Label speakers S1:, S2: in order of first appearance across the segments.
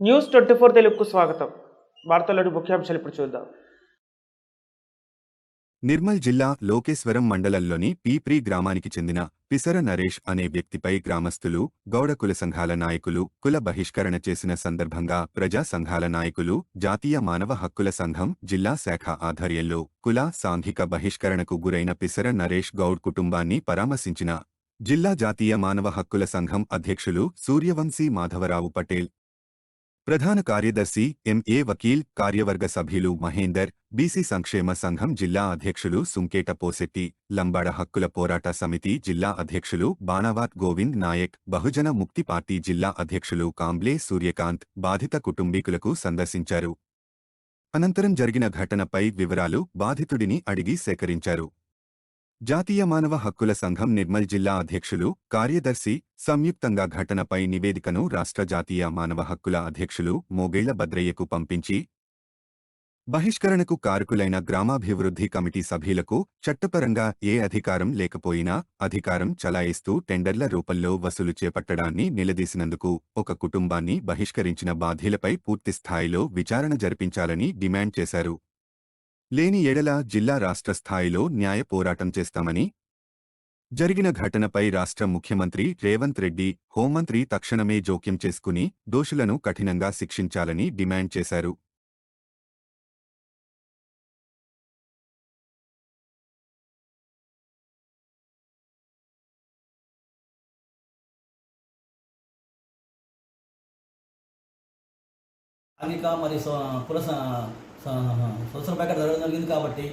S1: News 24 తెలుగుకు స్వాగతం. వార్తల్లోని ముఖ్యాంశాలు ఇప్పుడు చూద్దాం.
S2: నిర్మల్ జిల్లా లోకేశ్వరం మండలంలోని పీప్రీ గ్రామానికి చెందిన పిసర నరేష్ అనే వ్యక్తిపై గ్రామస్తులు, గౌడ కుల సంఘాల నాయకులు కుల బహిష్కరణ చేసిన సందర్భంగా ప్రజా సంఘాల నాయకులు జాతీయ మానవ హక్కుల సంఘం జిల్లా శాఖ ఆధ్వర్యంలో కుల సాంఘిక బహిష్కరణకు గురైన పిసర నరేష్ గౌడ్ కుటుంబాన్ని పరామర్శించిన జిల్లా జాతీయ మానవ హక్కుల సంఘం అధ్యక్షులు సూర్యవంశీ మాధవరావు పటేల్, ప్రధాన కార్యదర్శి ఎంఏ వకీల్, కార్యవర్గ సభ్యులు మహేందర్, బీసీ సంక్షేమ సంఘం జిల్లా అధ్యక్షులు సుంకేట పోసెట్టి, లంబాడ హక్కుల పోరాట సమితి జిల్లా అధ్యక్షులు బాణావాత్ గోవింద్ నాయక్, బహుజన ముక్తి పార్టీ జిల్లా అధ్యక్షులు కాంబ్లే సూర్యకాంత్ బాధిత కుటుంబీకులకు సందర్శించారు. అనంతరం జరిగిన ఘటనపై వివరాలు బాధితుడిని అడిగి సేకరించారు. జాతీయ మానవ హక్కుల సంఘం నిర్మల్ జిల్లా అధ్యక్షులు, కార్యదర్శి సంయుక్తంగా ఘటనపై నివేదికను రాష్ట్ర జాతీయ మానవ హక్కుల అధ్యక్షులు మోగేళ్ల భద్రయ్యకు పంపించి బహిష్కరణకు కారకులైన గ్రామాభివృద్ధి కమిటీ సభ్యులకు చట్టపరంగా ఏ అధికారం లేకపోయినా అధికారం చలాయిస్తూ టెండర్ల రూపంలో వసూలు చేపట్టడాన్ని నిలదీసినందుకు ఒక కుటుంబాన్ని బహిష్కరించిన బాధ్యులపై పూర్తిస్థాయిలో విచారణ జరిపించాలని డిమాండ్ చేశారు. లేని ఎడల జిల్లా రాష్ట్ర స్థాయిలో న్యాయ పోరాటం చేస్తామని, జరిగిన ఘటనపై రాష్ట్ర ముఖ్యమంత్రి రేవంత్ రెడ్డి, హోంమంత్రి తక్షణమే జోక్యం చేసుకుని దోషులను కఠినంగా శిక్షించాలని డిమాండ్ చేశారు.
S3: సాంఘిక మరియు కుల సోషల్ ప్యాకెట్ జరగడం జరిగింది. కాబట్టి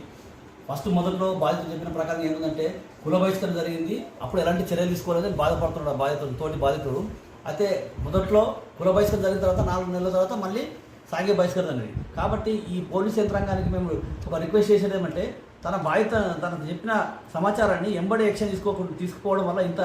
S3: ఫస్ట్ మొదట్లో బాధితులు చెప్పిన ప్రకారం ఏంటంటే కుల బహిష్కరణ జరిగింది. అప్పుడు ఎలాంటి చర్యలు తీసుకోలేదని బాధపడుతున్నాడు బాధితుడు. అయితే మొదట్లో కుల బహిష్కరణ జరిగిన తర్వాత 4 నెలల తర్వాత మళ్ళీ సాంఘిక బహిష్కరణ జరిగింది. కాబట్టి ఈ పోలీస్ యంత్రాంగానికి మేము ఒక రిక్వెస్ట్ చేసేది ఏమంటే, తనకు చెప్పిన సమాచారాన్ని ఎంబడి యాక్షన్ తీసుకోవడం వల్ల ఇంత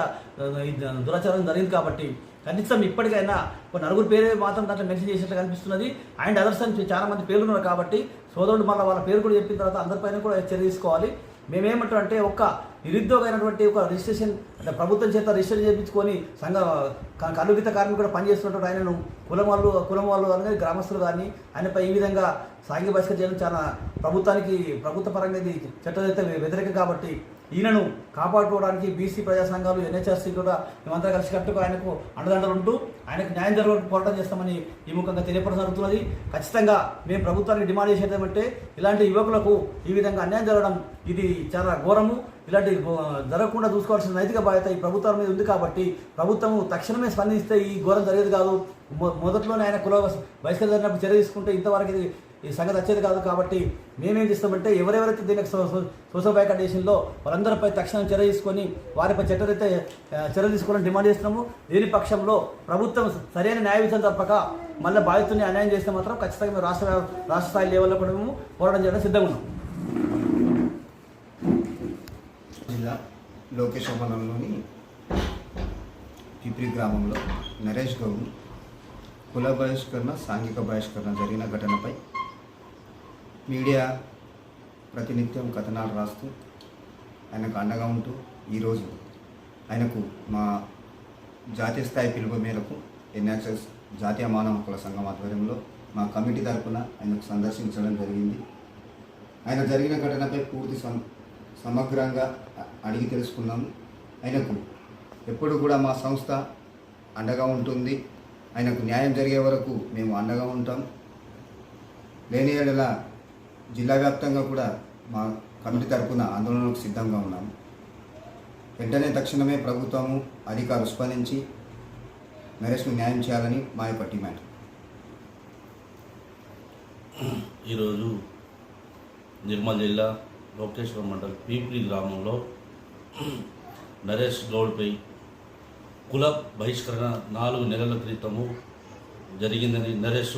S3: దురాచారం జరిగింది. కాబట్టి కనీసం ఇప్పటికైనా ఒక నలుగురు పేరు మాత్రం దాంట్లో మెన్షన్ చేసినట్లు కనిపిస్తున్నది. అండ్ అదర్స్ అని చాలా మంది పేర్లు ఉన్నారు. కాబట్టి సోదరుడు మళ్ళీ వాళ్ళ పేరు కూడా చెప్పిన తర్వాత అందరిపైన కూడా చర్య తీసుకోవాలి. మేమేమంటాం అంటే, ఒక నిరుద్యోగమైనటువంటి ఒక రిజిస్ట్రేషన్ అంటే ప్రభుత్వం చేత రిజిస్టర్ చేయించుకొని కలుగిత కార్మికుడు పనిచేస్తున్నటువంటి ఆయనను కులం వాళ్ళు కానీ గ్రామస్తులు కానీ ఆయనపై ఈ విధంగా సాంఘిక బహిష్కరణ చేయడం చాలా ప్రభుత్వ పరంగా ఇది చట్టరీత్యా వ్యతిరేకం. కాబట్టి ఈయనను కాపాడుకోవడానికి బీసీ ప్రజా సంఘాలు, ఎన్హెచ్ఆర్సీ కూడా మేమంతా కలిసి కట్టుకు ఆయనకు అండదండలు ఉంటూ ఆయనకు న్యాయం జరగడానికి పోరాటం చేస్తామని ఈ ముఖంగా తెలియపడడం జరుగుతున్నది. ఖచ్చితంగా మేము ప్రభుత్వానికి డిమాండ్ చేసేది ఏమంటే, ఇలాంటి యువకులకు ఈ విధంగా అన్యాయం జరగడం ఇది చాలా ఘోరము. ఇలాంటి జరగకుండా చూసుకోవాల్సిన నైతిక బాధ్యత ఈ ప్రభుత్వం మీద ఉంది. కాబట్టి ప్రభుత్వము తక్షణమే స్పందిస్తే ఈ ఘోరం జరిగేది కాదు. మొదట్లోనే ఆయన కుల బహిష్కరణ జరిగినప్పుడు చర్య తీసుకుంటే ఇంతవరకు ఈ సంగతి వచ్చేది కాదు. కాబట్టి మేమేం చేస్తామంటే, ఎవరెవరైతే దీనికి సోషల్ బైకాటేషన్లో వాళ్ళందరిపై తక్షణం చర్య తీసుకొని వారిపై చట్టరీత్యా చర్య తీసుకోవాలని డిమాండ్ చేస్తున్నాము. దీని పక్షంలో ప్రభుత్వం సరైన న్యాయ విచారణ తప్పక మళ్ళీ బాధితుల్ని అన్యాయం చేస్తే మాత్రం ఖచ్చితంగా మేము రాష్ట్ర స్థాయి లెవెల్లో కూడా మేము పోరాటం చేయడం సిద్ధంగా ఉన్నాం.
S4: జిల్లా లోకేశ్వర మండలంలోని పిప్రి గ్రామంలో నరేష్ గౌడ్ కుల బహిష్కరణ, సాంఘిక బహిష్కరణ జరిగిన ఘటనపై మీడియా ప్రతినిత్యం కథనాలు రాస్తూ ఆయనకు అండగా ఉంటూ ఈరోజు ఆయనకు మా జాతీయ స్థాయి పిలుపు మేరకు ఎన్హెచ్ఎస్ జాతీయ మానవ హక్కుల సంఘం ఆధ్వర్యంలో మా కమిటీ తరఫున ఆయనకు సందర్శించడం జరిగింది. ఆయన జరిగిన ఘటనపై పూర్తి సమగ్రంగా అడిగి తెలుసుకున్నాము. ఆయనకు ఎప్పుడు కూడా మా సంస్థ అండగా ఉంటుంది. ఆయనకు న్యాయం జరిగే వరకు మేము అండగా ఉంటాం. లేని ఏడల జిల్లా వ్యాప్తంగా కూడా మా కమిటీ తరఫున ఆందోళనకు సిద్ధంగా ఉన్నాము. వెంటనే తక్షణమే ప్రభుత్వము అధికారులు స్పందించి నరేష్ను న్యాయం చేయాలని మా యొక్క డిమాండ్.
S5: ఈరోజు నిర్మల్ జిల్లా లోకేశ్వర మండల్ పీప్రీ గ్రామంలో నరేష్ గౌడ్పై కుల బహిష్కరణ 4 నెలల క్రితము జరిగిందని నరేష్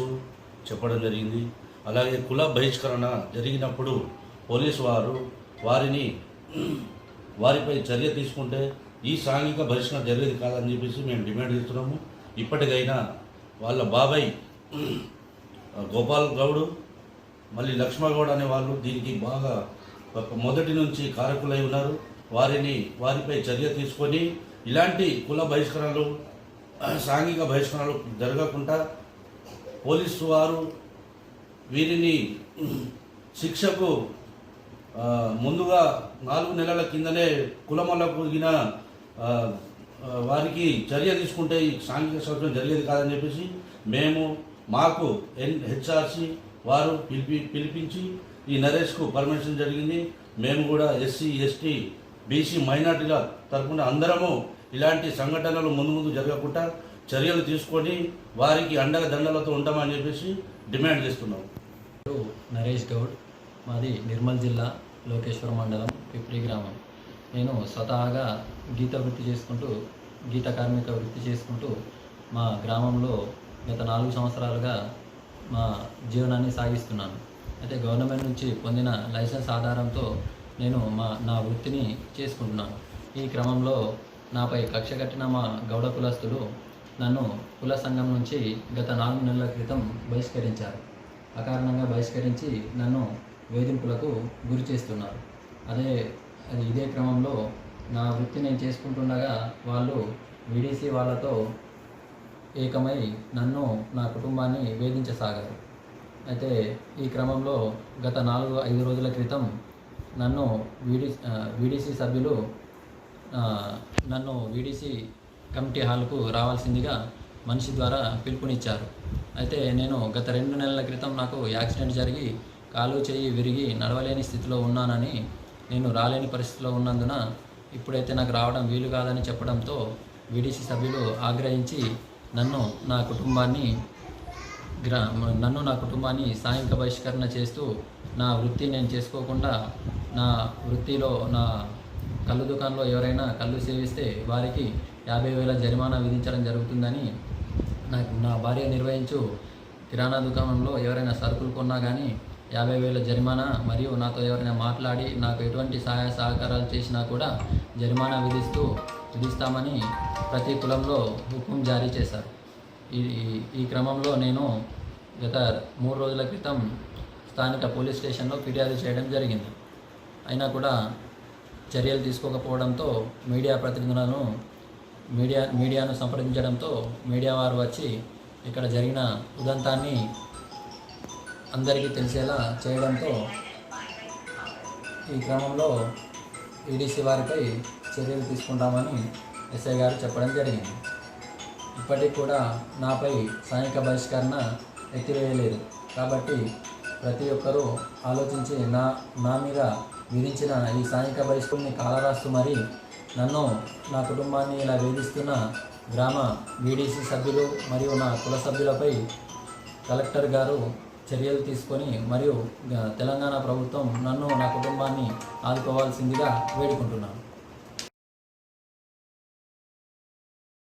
S5: చెప్పడం జరిగింది. అలాగే కుల బహిష్కరణ జరిగినప్పుడు పోలీసు వారు వారిపై చర్య తీసుకుంటే ఈ సాంఘిక బహిష్కరణ జరిగేది కాదని చెప్పేసి మేము డిమాండ్ చేస్తున్నాము. ఇప్పటికైనా వాళ్ళ బాబాయ్ గోపాల్ గౌడ్, మళ్ళీ లక్ష్మణగౌడ్ అనే వాళ్ళు దీనికి బాగా మొదటి నుంచి కారకులై ఉన్నారు. వారిపై చర్య తీసుకొని ఇలాంటి కుల బహిష్కరణలు, సాంఘిక బహిష్కరణలు జరగకుండా పోలీసు వారు వీరిని శిక్షకు ముందుగా 4 నెలల కిందనే కులమలకు గిన వారికి చర్య తీసుకుంటే ఈ సాంఘిక శోషణ జరిగేది కాదని చెప్పేసి మాకు హెచ్ఆర్సి వారు పిలిపించి ఈ నరేష్కు పర్మిషన్ జరిగింది. మేము కూడా ఎస్సీ ఎస్టీ బీసీ మైనార్టీల తరఫున అందరము ఇలాంటి సంఘటనలు ముందు జరగకుండా చర్యలు తీసుకొని వారికి అండగా దండలతో ఉంటామని చెప్పేసి డిమాండ్ చేస్తున్నాం.
S6: నరేష్ గౌడ్, మాది నిర్మల్ జిల్లా లోకేశ్వరం మండలం పిప్రి గ్రామం. నేను స్వతహాగా గీత కార్మిక వృత్తి చేసుకుంటూ మా గ్రామంలో గత 4 సంవత్సరాలుగా మా జీవనాన్ని సాగిస్తున్నాను. అయితే గవర్నమెంట్ నుంచి పొందిన లైసెన్స్ ఆధారంతో నేను నా వృత్తిని చేసుకుంటున్నాను. ఈ క్రమంలో నాపై కక్ష కట్టిన మా గౌడ కులస్తులు నన్ను కుల సంఘం నుంచి గత 4 నెలల క్రితం బహిష్కరించారు. అకారణంగా బహిష్కరించి నన్ను వేధింపులకు గురి చేస్తున్నారు. ఇదే క్రమంలో నా వృత్తి నేను చేసుకుంటుండగా వాళ్ళు వీడీసీ వాళ్ళతో ఏకమై నన్ను నా కుటుంబాన్ని వేధించసాగారు. అయితే ఈ క్రమంలో గత 4-5 రోజుల క్రితం నన్ను వీడీసీ సభ్యులు నన్ను వీడీసీ కమిటీ హాల్కు రావాల్సిందిగా మనిషి ద్వారా పిలుపునిచ్చారు. అయితే నేను గత 2 నెలల క్రితం నాకు యాక్సిడెంట్ జరిగి కాలు చెయ్యి విరిగి నడవలేని స్థితిలో ఉన్నానని, నేను రాలేని పరిస్థితిలో ఉన్నందున ఇప్పుడైతే నాకు రావడం వీలు కాదని చెప్పడంతో వీడీసీ సభ్యులు ఆగ్రహించి నన్ను నా కుటుంబాన్ని సాంఘిక బహిష్కరణ చేస్తూ నా వృత్తి నేను చేసుకోకుండా నా వృత్తిలో నా కళ్ళు దుకాణంలో ఎవరైనా కళ్ళు సేవిస్తే వారికి 50,000 జరిమానా విధించడం జరుగుతుందని, నా భార్య నిర్వహించు కిరాణా దుకాణంలో ఎవరైనా సరుకులు కొన్నా కానీ 50,000 జరిమానా, మరియు నాతో ఎవరైనా మాట్లాడి నాకు ఎటువంటి సహాయ సహకారాలు చేసినా కూడా జరిమానా విధిస్తామని ప్రతి కులంలో హుకుం జారీ చేశారు. ఈ క్రమంలో నేను గత 3 రోజుల క్రితం స్థానిక పోలీస్ స్టేషన్లో ఫిర్యాదు చేయడం జరిగింది. అయినా కూడా చర్యలు తీసుకోకపోవడంతో మీడియాను సంప్రదించడంతో మీడియా వారు వచ్చి ఇక్కడ జరిగిన ఉదంతాన్ని అందరికీ తెలిసేలా చేయడంతో ఈ క్రమంలో ఈడీసీ వారిపై చర్యలు తీసుకుంటామని ఎస్ఐ గారు చెప్పడం జరిగింది. ఇప్పటికి కూడా నాపై సాంఘిక బహిష్కరణ ఎత్తివేయలేదు. కాబట్టి ప్రతి ఒక్కరూ ఆలోచించి నా మీద విధించిన ఈ సాంఘిక బహిష్కరణని కాలరాస్తూ మరి నన్ను నా కుటుంబాన్ని ఇలా వేధిస్తున్న గ్రామ వీడీసీ సభ్యులు మరియు నా కుల సభ్యులపై కలెక్టర్ గారు చర్యలు తీసుకొని మరియు తెలంగాణ ప్రభుత్వం నన్ను నా కుటుంబాన్ని ఆదుకోవాల్సిందిగా వేడుకుంటున్నాను.